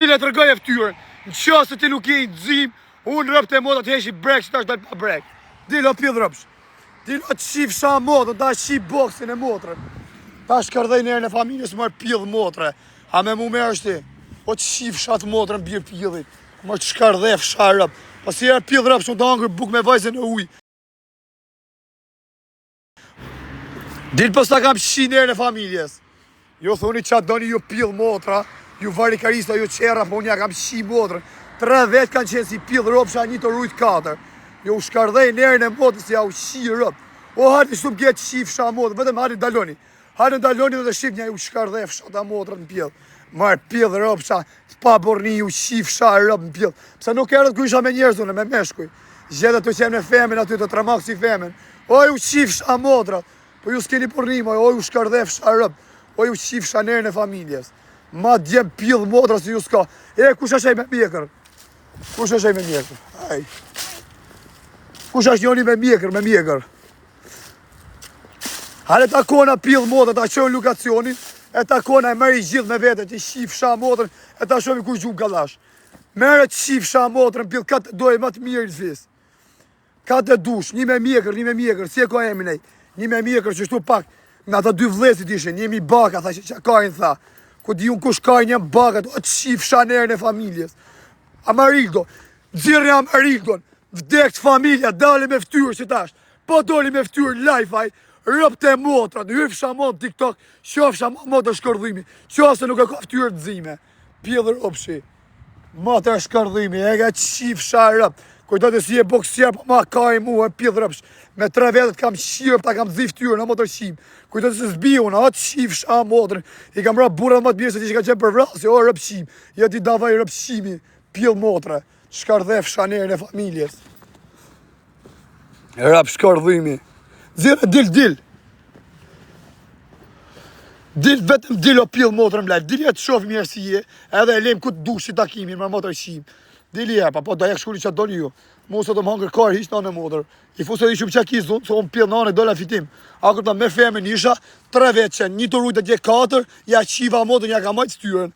Dile të rëgoj e ftyrën. Në qasë ti nuk je i dzim, unë rëpë të moda të heshi brek, që ta është dalë pa brek. Dile o pjellë rëpsh. Dile o të shif sha modën, ta shif boksin e motrën. Ta shkërdhej nërën e familjes marë pjellë motre. A me mu me është ti. O të shif shatë motrën birë pjellit. Më të shkërdhej fsha rëpë. Pas i erë pjellë rëpsh, unë të angër buk me vajzën e uj. Dile pas ta kam shi nërën e familjes. Jo thoni qatë doni ju pjellë motra. Ju varikarista, ju qera, po unë ja kam shi motrën. 3 vetë kanë qenë si pjellë rëpsha, një të rrujt 4. Jo u shkardhej nërën e motrës, ja u shi rëpë. O hajtë shumë këtë shi fsha motrën, vetëm hajtë daloni. Hajtë daloni dhe të shqip një u shkardhej fsha ta motrën në pjellë. Marë pjellë rëpsha, pa borni ju shi fsha rëpë në pjellë. Pse nuk erët kërysha me njerëzune, me meshkuj. Gjedhe të qenë me femin aty të tramak si femin. O ju shi fsha motrën, po ju s'keni borni moj, o ju shkardhej fsha rëpë. O ju shi fsha nërën e familjes. Ma djem pjellë motra si ju s'ka. E, kush është e me mjekër? Kush është e me mjekër? Aj. Kush është njoni me mjekër? Hale takona pjellë motra, ta qojnë lokacionin, e takona e meri gjithë me vete, që shif sha motrën, e ta shomi kush gjumë kalash. Mere që shif sha motrën, pjellë ka të dojë ma të mirë i zvis. Ka të dush, një me mjekër, si e ka emi nej. Një me mjekër që shtu pak, nga ta 2 vlesit ishin, njemi baka, tha që kajnë tha. Ku di unë kush ka një bakat, o të shif shanerën e familjes. Amarildo, dzirë Amarildon, vdekt familja, dali me ftyrë që tash. Po doli me ftyrë live-aj, rëpte motrat, hyf shamon TikTok, qof shamon motë shkërdhimi, qof se nuk e ka ftyrë të zime. Pjellër opshi, motë e shkërdhimi, e ka qif sharëp. Kujto të si e boksier, po ma ka i mu, e pjellër opsh. Me 3 vetët kam shirë, ta kam zi ftyrë në motër shim. Kujto të se zbi unë, atë shif sha motërën. I kam rap burë dhe më të mirë se ti që ka qenë për vrasë, o rëpshim. Jo ti davaj rëpshimi, pjellë motre. Shkardhef shanerën e familjes. Rap shkardhimi. Zire, dil. Dil, vetëm dil o pjellë motrën mlajt. Dil e të shofi mirë si je, edhe e lem ku të dush si takimin, më motër shim. Dili e pa, po da jak shkulli që doni ju. Mu sot të më hangër karë, hiq në motor. I fusë edhe i shumë qakis zonë, se unë pjellë në anë e dola fitim. Akur ta me femin isha, 3 vetë qenë, një të rujtë e dje 4, ja qiva motor, ja ka majtë styrën.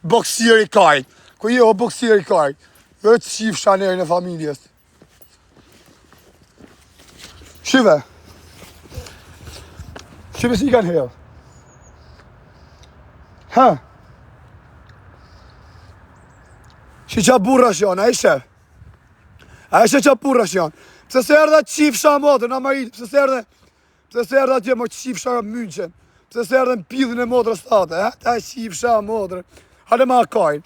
Boksier i kajt. Ku je o boksier i kajt. Dhe të qif shanerën e familjes. Shive. Shive si i kanë hellë. Ha? Që qa burrash janë, a ishe? A ishe qa burrash janë? Pse se erdhe qif sha motën, Amarit, pse se erdhe atje më qif sha München, pse se erdhe në pillin e motrës tate, ta qif sha motrën, hane ma kajnë,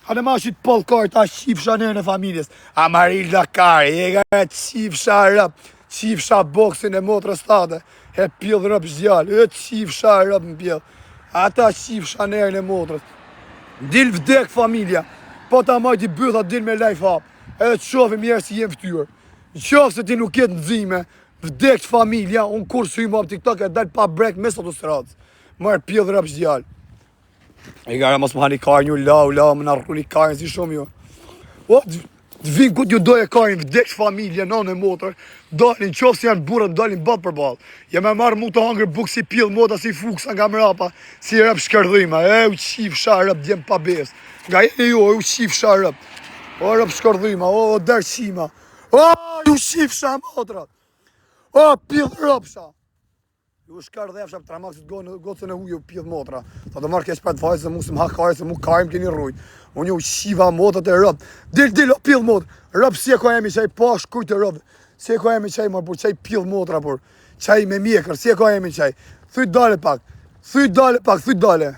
hane ma qitë pol kajnë, ta qif sha nërën e familjes, Amarit lakari, e ka qif sha rëp, qif sha boksin e motrës tate, e pill rëp zjallë, e qif sha rëp në pill, ata qif sha nërën e motrës, dil vdek familja, po ta majti bëtha din me life hap, edhe të shofi mjerë si jem ftyrë. Në qofë se ti nuk jetë nëzime, vdekt familja, unë kur së hymë apë TikTok e dalë pa brek mes autostradës. Marë pjellë rëpë zgjallë. E gara mos më hani karë një lau, më në rruni karën si shumë jo. O, të vinë ku t'ju doje karën, vdekt familja, nanë e motër, dalin, qofë se janë burët, dalin balë për balë. Ja me marë mu të hangër buk si pjellë mota, si fuksa nga mrapa, si rëpë shkërdhima, u qif sha rëpë djem pa besë. Nga jeni ju, u qif sha rëpë. O rëpë shkërdhima, o dërqima. O, ju qif sha motrat. O, pjellë rëpë sha. Ju shkardhef shak tramaksit gocën e huju pjellë motra. Ta të marrë kesh për të fajtë se mu së më hakare, se mu karim keni rrujt. Unë ju qiva motrat e rëpë. Dil, o pjellë motra. Rëpë si e ka emi qaj pash kujtë rëpë. Si e ka emi qaj marë, qaj pjellë motra, por. Qaj me mjekër, si e ka emi qaj. Thuj dale pak, thuj dale.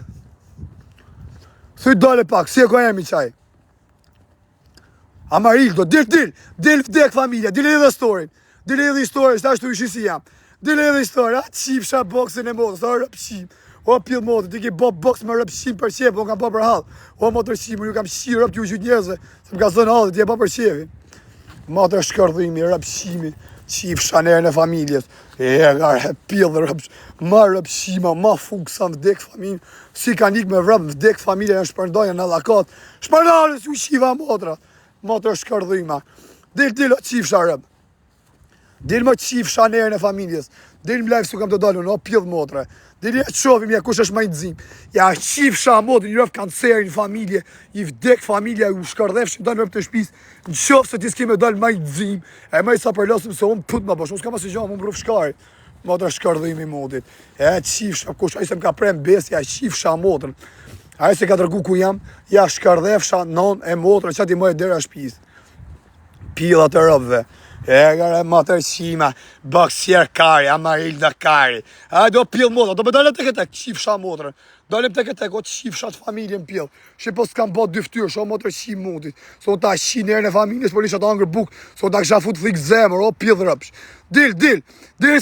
Thuj dale pak, si e ka emi qaj. Amarildo, dil vdek familja, dil edhe storin. Dil edhe historin, shta ashtu ishi si jam. Dil edhe historin, qif sha boksin e motës, o rëpshim. O pjellë motë, ti ki bo boks me rëpshim për qef, o kam bo për halë. O motër shim, ju kam shi rëp t'ju gjyt njëzve, se më ka zënë halë, ti e bo për qefin. Motër shkërdhimi, rëpshimi, qif sha nërën e familjes. E gare, pjellë rëpshim, ma rëpshima, ma fuksa vdek familje. Si ka nik me vrëm, vdek familje, janë shpërndojnë në lakat. Shpërndojnë, si u shiva motra. Motër shkërdhima. Dil, o qif sha rëp. Dil më qif shanerën e familjes. Dil më live su kam të dalun, o pjellë motre. Dil ja të shofim, ja kush është ma i të zim. Ja qif shamotën, një rëf kancerin familje, i vdek familja, u shkardhef që dalë rëp të shpis, në qofë se ti s'ki me dalë ma i të zim, e ma i sa përlasëm se unë put ma bësh, unë s'ka ma si gjo, më rëf shkari. Motra shkardhimi modit. E qif shamotën, kush, a i se më ka prem bes, ja qif shamotën. A i se ka tërgu ku jam, ja shkardhef non e motra, që ati më e dera shpis. Pilat e rëbve. E gare matër qima, baksier kari, amarilda kari. A do pil motra, do me dalë të këtë, qif sha motrën. Dalim të këtë, o qif shat familjen pil. Shë po s'kam bot dyftyrë, sho motrë qim mundit. So ta shi nërën e familjes, por isha të angër buk, so ta kësha fut thik zemër, o pil rëpsh. Dil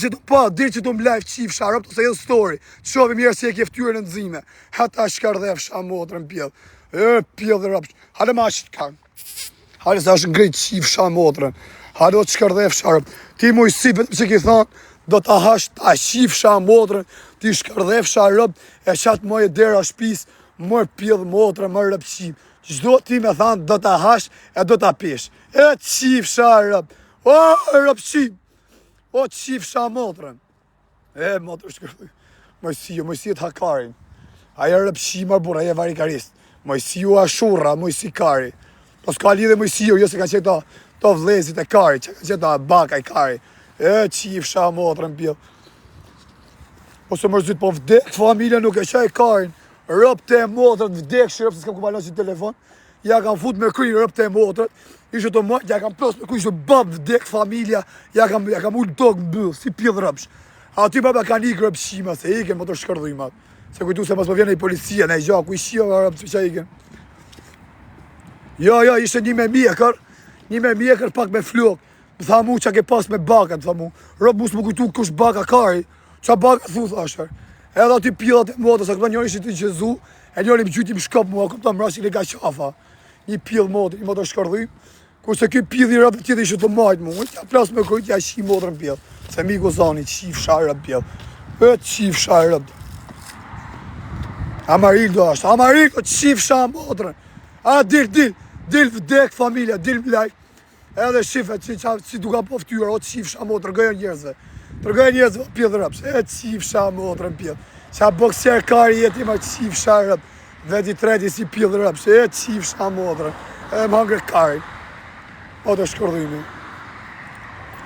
që të pa, dil që të më live qif sha rëp, të se jetë story. Qovim njerë si e kjeftyrën në nëzime. Hata shkardhef sha motrën pil. Pil rëpsh. Hale ma ashtë kanë. Hale se është ngrejt qif sha motrën. Halo të shkardhef sharp. Ti mu i si vetëm që ki thonë, do të hash të ashif sha motrën, ti shkardhef sharp, e qatë moje dera shpis, mërë pjellë motrën, mërë rëpqim. Gjdo ti me thonë, do të hash e do të apish. E qif sharp. O, rëpqim. O, qif sha motrën. E, motrën shkardhef. Mojësi të hakarin. Aja rëpqim mërë burra, aja varikarist. Mojësi ju ashurra, mojësi kari. Po s'ka lidhe mojësi ju, jo se ka qëta to vlezit e kari, që ka qëta baka i kari. E, qif sha motrën pjell. Ose mërzit, po vdek, familja nuk e qaj karin. Rëp të motrën, vdek shërëp, se s'kam ku balon që telefon. Ja kam fut me kry, rëp të motrën. Ishte të majtë, ja kam plos me kry, ishte bab vdek, familja. Ja kam ullë tokë në bëllë, si pjell rëpsh. A ty baba ka nikë rëpshima, se iken më të shkërdhujmat. Se kujtu se mas po vjene i policia, ne i gja, ku i shio rëpsh që iken. Jo, ishte një me mjekër. Një me mjekër pak me flok. Më tha mu që ke pas me baka, më tha mu. Rëp mu s'më kujtu kush baka kari. Qa baka thu, thashër. Edhe aty pillat e motës, a këta njëri që ti qezu, e njëri më gjyti më shkop mua, këta më rashik e ka qafa. Një pill motë, një motë shkardhim. Kurse këj pill i rëpë tjetë ishte të majtë mu. Tja plas me kujt, ja shi motërën pill. Se mi gozani, qif sharë pill. E qif sharë. Amarildo ashtë, Amarildo qif sharë motërën. A, dil vdek familja, dil mlaj. Edhe shifet që si duka po ftyra, o qif sha mo, tërgojnë njerëzve. Tërgojnë njerëzve, pjellë rëpsh. E qif sha mo, tërën pjellë. Qa boksier kari jeti ma qif sha rëp. Veti treti si pjellë rëpsh. E qif sha mo, tërën. E më hangre kari. O të shkërdhimi.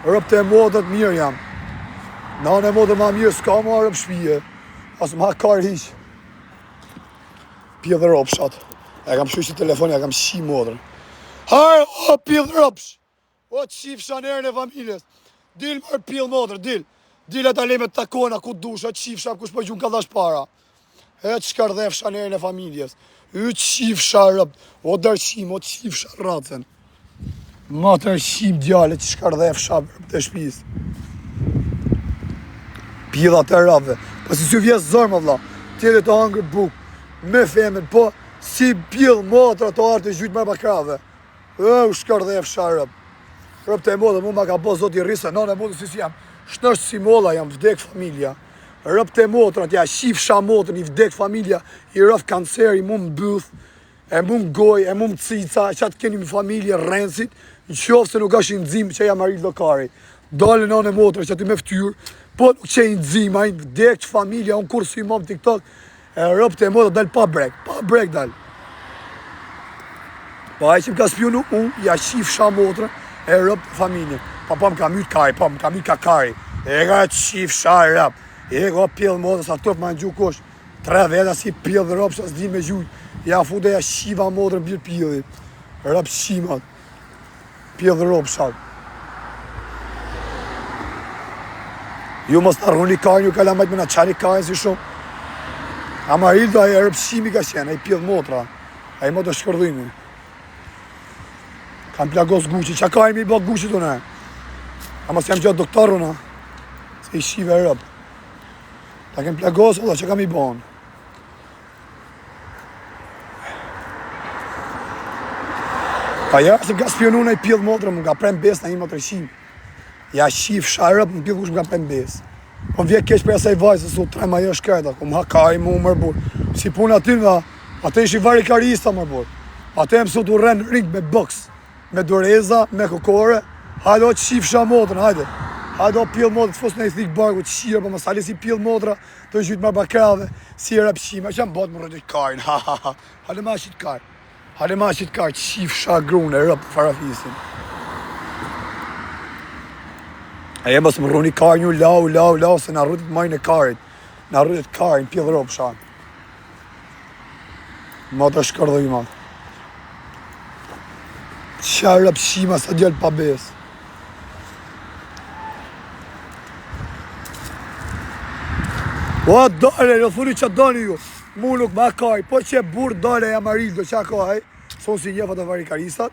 Rëp të modët mirë jam. Nane modët ma mirë, s'ka ma rëp shpije. Asë më ha kari hiq. Pjellë rëpshat. E kam shuqë telefoni, e kam shi modrën. Hajë, o, pjellë rëpsh. O, qif shanerën e familjes. Dil mërë pjellë modrën, dil. Dil e talime të takona, ku dush, o qif sham, kush po gjun ka dhash para. E të shkardhef shanerën e familjes. Y qif sharëp, o dërqim, o qif sharratën. Ma tërqim djale që shkardhef sharëp të shpis. Pjellat e rëpve. Po si sy vjes zërë, më vla. Tjede të hangër buk. Me femen, po. Si pjellë motra të artë e gjytë mërë bakrave. U shkardhef sharëp. Rëp të e modë, mu ma ka bo zoti rrisë, nane modë si jam. Shnështë si molla, jam vdek familja. Rëp të e motra, tja shif shamotën, i vdek familja, i rëf kanceri, mu më bëth, e mu më goj, e mu më cica, që atë keni më familje rrenësit, në qofë se nuk është i nëzim që jam Arild Lokari. Dale nane motra, që aty me ftyrë, po nuk që i nëzim, a i vdek që familja, unë kur si mam TikTok, e rëp të e modë dal pa brek dal. Pa e që më ka spionu, unë ja shif shamotrën e rëp të familje. Pa më ka mytë kari, më ka mytë ka kari. E ka qif shaj rëp. E ka pjellë modë, sa tëpë ma në gju kosh. 3 veta si pjellë rëp, që s'di me gjuj. Ja fude ja shiva modrën bjërë pjellit. Rëp shimat. Pjellë rëp shat. Ju mos të arruni kari, ju ka la majtë me në qani kari si shumë. Amarildo aje rëp shimi ka qenë, aje pjellë motra. Aje motë shkërdhimi. Kam plagos guqi, qa ka e mi bak guqi të ne? Ama se jam gjatë doktoru na, se i shive rëp. Ta kem plagos, oda, qa kam i bon? Pa ja, se më ka spionu në i pjellë motrë, më ka prem bes në i motrë shim. Ja shif sharëp, më pjellë kush më ka prem bes. Po më vje kesh për jasaj vaj, se su 3 ma jo shkreta, ku më ha kari mu mërbur. Si punë aty nga, atë ishi varikarista mërbur. Atë e mësu të rrenë ring me boks. Me doreza, me kokore, hajde o qif shamotrën, hajde. A do pjell modra, të fos në i thikë barku, të shirë, po më sali si pjell modra, të gjytë më bakrave, si e rapshime, që më botë më rëgjët karin, ha ha ha, hale ma shqit kar, hale ma shqit kar, qif shagrune, rëpë farafisin. E e mos më rruni karin ju, lau, se në rrëtit majnë e karin, në rrëtit karin, pjell rëpë shanë. Ma të shkërdoj ma. Qa rapshima sa djellë pa besë. O, dale, në thuni që dani ju, mu nuk ma kaj, po që burë dale e Amarildo, që kaj, sonë si njefat e varikaristat,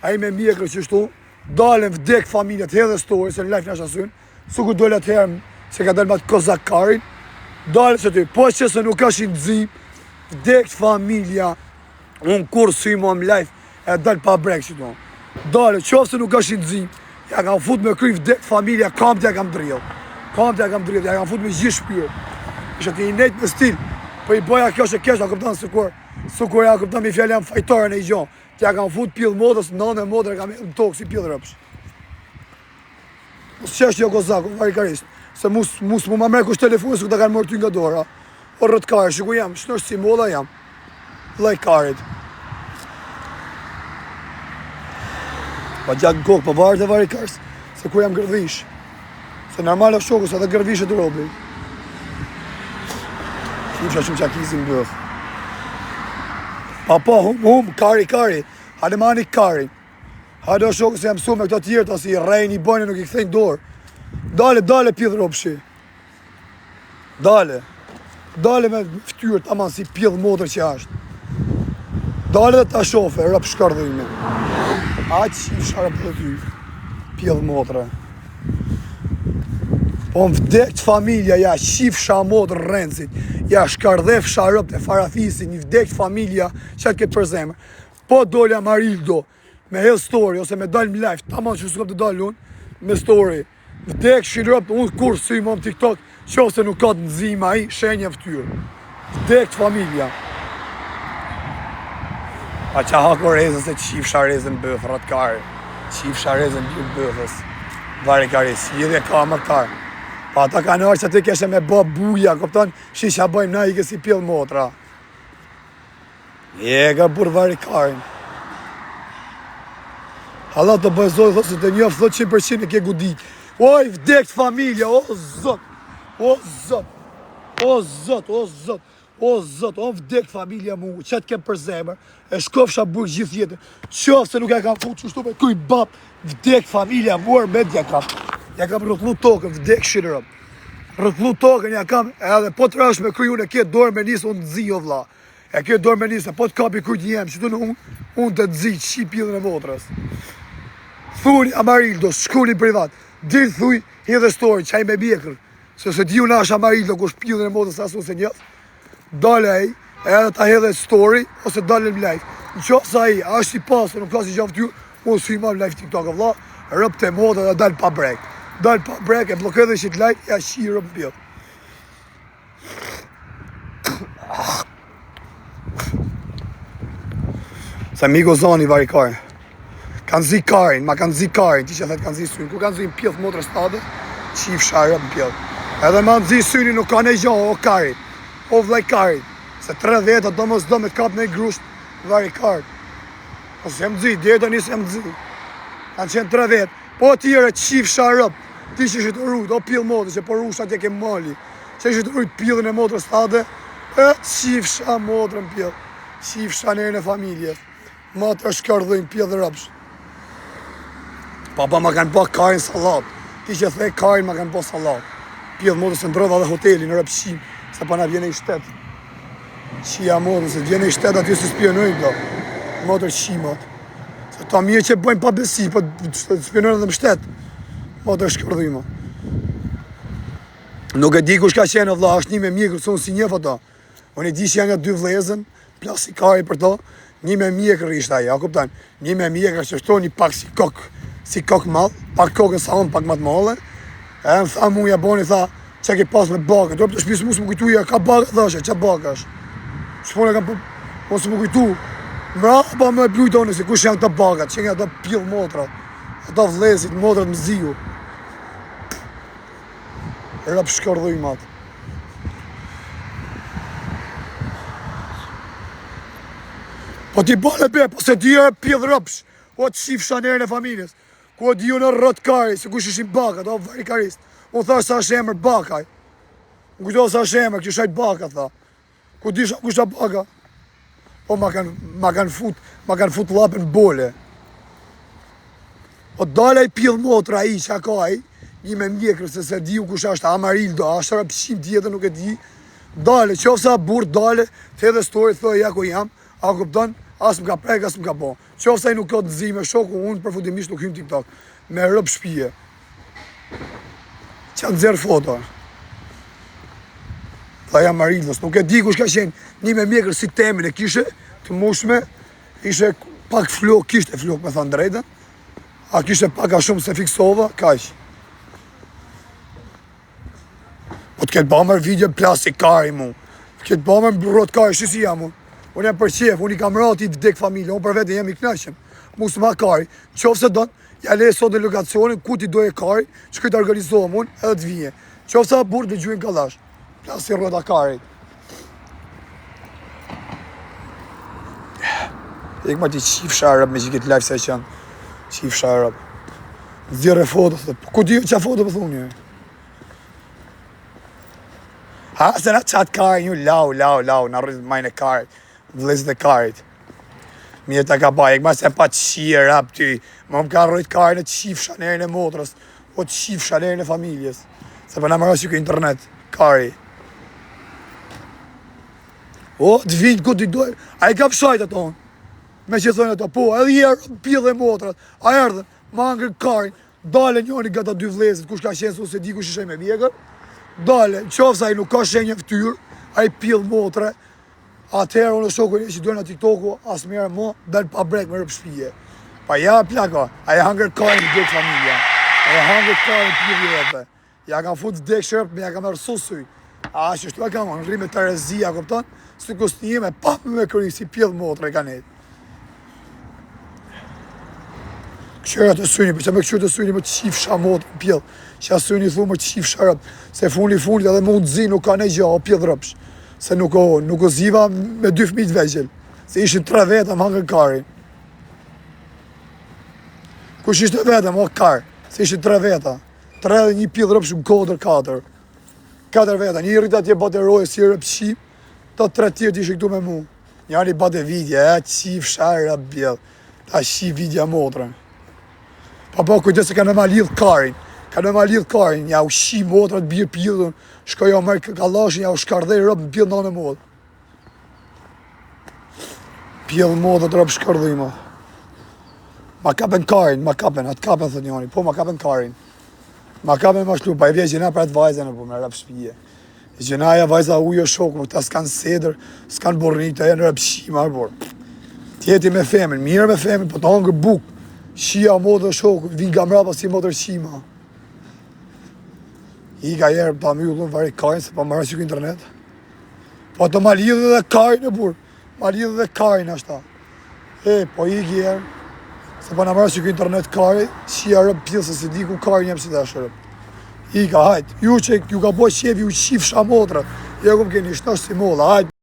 a i me mjekre që shtu, dale në vdek familjet, hedhe story, se në life në shasyn, su ku dole të herëm, se ka dalë ma të kozak karin, dale që ty, po që se nuk është në dzim, vdek familja, unë kur sy mo më life, e dalë pa brek që tu, dale, qofë se nuk është në dzim, ja kam fut me kry vdek familja, kam t'ja kam drillë, ja kam fut me gjithë shpyrë. Isha të i nejtë me stil, po i boja kjo që kesh, a këptan sukur ja këptan me fjallë jam fajtore në i gjonë. Tja kam fut pjellë modës, nënë e modrë kam e në tokë si pjellë rëpsh. Mos qeshtë jo kozakë, varikarist, se mus mu ma mre kush telefonë, se këta kanë mërë ty nga dora. O rëtë kare, shiku jam, shnosh si moda jam. Laj karit. Pa gjakë në kokë, pa varë dhe varikarist, se ku jam gërvish. Se normal e shokës, edhe gërvish e të robi. Kipsha shumë qakizim bëth. Pa, kari, hade mani kari. Hade o shokës e jam su me këto tjertë, asi rejnë i bojnë nuk i këthejnë dorë. Dale pjellë ropshi. Dale me ftyrë të aman si pjellë modrë që ashtë. Dale dhe ta shofe, rëpë shkardhime. Aqë që i sharë për ty, pjellë modrë. Po më vdekt familja, ja qif shamot rëndësit, ja shkardhef sharëp të farafisin, një vdekt familja që atë këtë për zemër. Po dole Amarildo, me hell story, ose me dalë më live, ta mund që s'këm të dalë unë, me story. Vdekt shirëp, unë kur sy më TikTok, qo se nuk ka të nëzima i, shenja ftyrë. Vdekt familja. A qa hako rezën se qif sharezën bëth, ratkare. Qif sharezën bëthës, varikaris, jedhe ka mërkarë. Pa ata ka nërë që aty keshe me bo buja, këpëton, shisha bëjmë na i kësi pjellë motra. Ka burë varikarin. Hala të bëjzoj, thosë të njofë, thot 100% e ke gudit. Oj, vdekt familja, o zot, o vdekt familja mu, që të kem për zemër, e shkofsha burë gjithë jetën. Qofë se nuk e kam fut që shtu me kuj bap, vdekt familja muar me dja kam. Ja kam rëthlu tokën, vdek shirërëm. Rëthlu tokën, ja kam, edhe po të rash me kryu në këtë dorë me nisë, unë të zi o vla. E këtë dorë me nisë, po të kapi kërë një jemë, që të në unë të zi, qi pjellën e motrës. Thuni Amarildo, shkulli privat, dirë thuj, hedhe story, qaj me bjekër. Se t'ju nash Amarildo, kush pjellën e motrës asu se njëth, dale ej, edhe ta hedhe story, ose dale në live. Në qofë sa i, ashtë i pasë, nuk ka si gjavë t'ju, unë s'u imam live TikTok e vla, rëp të motrë dhe dalë pa brek. Dalë pa brek, e blokë dhe shit like, ja shirë më pjellë. Se mi gozani varikarin. Kanë zi karin, ma kanë zi karin, ti që thetë kanë zi syrin. Ku kanë zi në pjellë motrë stade, qif sharë më pjellë. Edhe ma në zi syrin nuk ka ne gjohë, o karin. O vlej karin. Se 30 do mos do me t'kap në i grusht varikarin. Ose jem zi, djetë njësë jem zi. Kanë qenë 30. Po tjere qif sharëp. Ti që ishë të rrujt, o pjellë modrë, që po rrusht atje ke mali. Që ishë të rrujt pjellën e modrës stade, qif sha modrën pjellë. Qif sha nërën e familje. Ma të shkardhujnë pjellë rëpsh. Papa ma kanë po karin salat. Ti që thej karin ma kanë po salat. Pjellë modrës në ndrodha dhe hoteli në rëpshim, se pa na vjene i shtet. Qia modrës, se vjene i shtet aty se spionojnë do. Modrë qimat. Se ta mirë që bëjmë pa besi, po spionojnë dhe më shtet. Ma të shkërdhima. Nuk e di kush ka qenë vlla, është një me mjekër, sonë si njef ato. Unë e di që janë nga 2 vlezën, plasikari për to, një me mjekër ishte aja, a kuptan? Një me mjekër që shto një pak si kok malë, pak kokën sa unë, pak matë male. E më tha muja boni, tha, që ke pas me bakët, do të shpisë mu së më kujtuja, ka bakët dhashe, që bakësh? Shpone kam po së më kujtu, mrapa me blujtoni se kush janë të bakët, që nga të pjellë motra, ato vlezit, motrat më ziju. Rëp shkërdhujmat. Po ti bale be, po se ti e pjedh rëpsh, o të shif shanerën e familjes, ku o di ju në rrët kari, se kush ishin bakat, o vari karist. Unë thash sa është emër bakaj. Unë kujto sa është emër, kjo shajt baka, tha. Ku disha kushta baka? Po ma kan fut lapën bole. O dale i pjedh motra i, që ka i, një me mjekrë, se di u kush ashtë Amarildo, ashtë rëpshim tjetër nuk e di. Dale, qofë sa burë, dale, të edhe story, thoi, ja ku jam, a kupton, as më ka prek, as më ka bo. Qofë sa i nuk ka të zi me shoku, unë përfundimisht nuk hym TikTok, me rëp shpije. Që në zerë foto. Tha jam Amarildos, nuk e di kush ka qenë, një me mjekrë si temin e kishe, të mushme, ishe pak flok, kishte flok me thënë drejtën, a kishte pak a shumë se fiksova, kaq. Po të ketë bëmër video plastik kari mu, të ketë bëmër rrot kari, shisi jam mu. Unë jam për qef, unë i kam rati i vdek familje, unë për vete jam i knaqëm. Musë ma kari, qofë se donë, ja le sot në lokacionin, ku ti doje kari, që këtë organizohëm unë, edhe të vije. Qofë se burë dhe gjuhin kalash, plastik rrota kari. Ik ma ti qif sharëp me që këtë live se qënë. Qif sharëp. Zire foto, ku di qa foto për thunë një? Ha, se na qatë kari një, lau, na rrëzit majnë e karit, vlezit e karit. Mirë të ka baj, ik ma se pa qia rap ty, ma më ka rrëjt karin e qif shanerin e motrës, o qif shanerin e familjes. Se për në më rrësju kë internet, kari. O, të vinë ku t'i dojë, a i ka pëshajt ato unë. Me që thënë ato, po, edhe jerë, pjedhe motrat, a erdhe, ma ngër karin, dale njoni gata dy vlezit, kush ka qenë su se di kush ishe me vjegër, dale, qofë sa i nuk ka shenjë ftyrë, a i pjedh motre, atëherë unë shokën e që dojnë a TikToku, asë mjerë mo, del pa brek me rëp shpije. Pa ja plaka, a i hangër karin i dhek familja, a i hangër karin pjedhje jetë, ja kam fut dhek shërp, me ja kam erësu suj, a që shtu e kam, në rrime të rezia, këpëton, së kustime, pa me këri si pjedh motre e ka nejtë. Qëra të syni, për që me këqyrë të syni më të qif shamot në pjedh, që a syni thu më të qif sharëp, se funit edhe mund zi nuk ka ne gjë, o pjedh rëpsh, se nuk o ziva me 2 fëmijë të vegjel, se ishin 3 veta më hangën karin. Kush ishte vetëm, o kar, se ishin 3 veta, 3 dhe një pjedh rëpsh në kodër 4. 4 veta, një rrit atje bate roje si rëpshim, të 3 tjerë ishin këtu me mu. Njani bate vidja, qif sharëp bjedh, ta shi vidja motrën. Pa po kujtë se ka në ma lidh karin, ja u shi motrat bje pjedhën, shkoj o mërë kalashin, ja u shkardhej rëpë në pjedhë në modë. Pjedhë modët rëpë shkardhima. Ma kapen karin, atë kapen thët njoni, po ma kapen karin. Ma kapen ma shlu, pa i vje gjena për atë vajzën, po me rëpë shpije. Gjenaja vajza ujë o shokë, këta s'kan sedër, s'kan bornit, e në rëpë shima, tjeti me femin, mirë me femin, po të hangër bukë. Shia modë dhe shokë, vinë nga mrapa si modër shima. I ka jerë ta mjullën vari karin, se pa më rësik internet. Po të ma lidhë dhe karin e burë, ma lidhë dhe karin ashta. Po i kjerë, se pa në më rësik internet karin, shia rëpë pjesë, se di ku karin jem si dhe shërëp. I ka hajtë, ju që ju ka bo qevi, ju qif shamotrat, jo këmë keni shtash si molla, hajtë.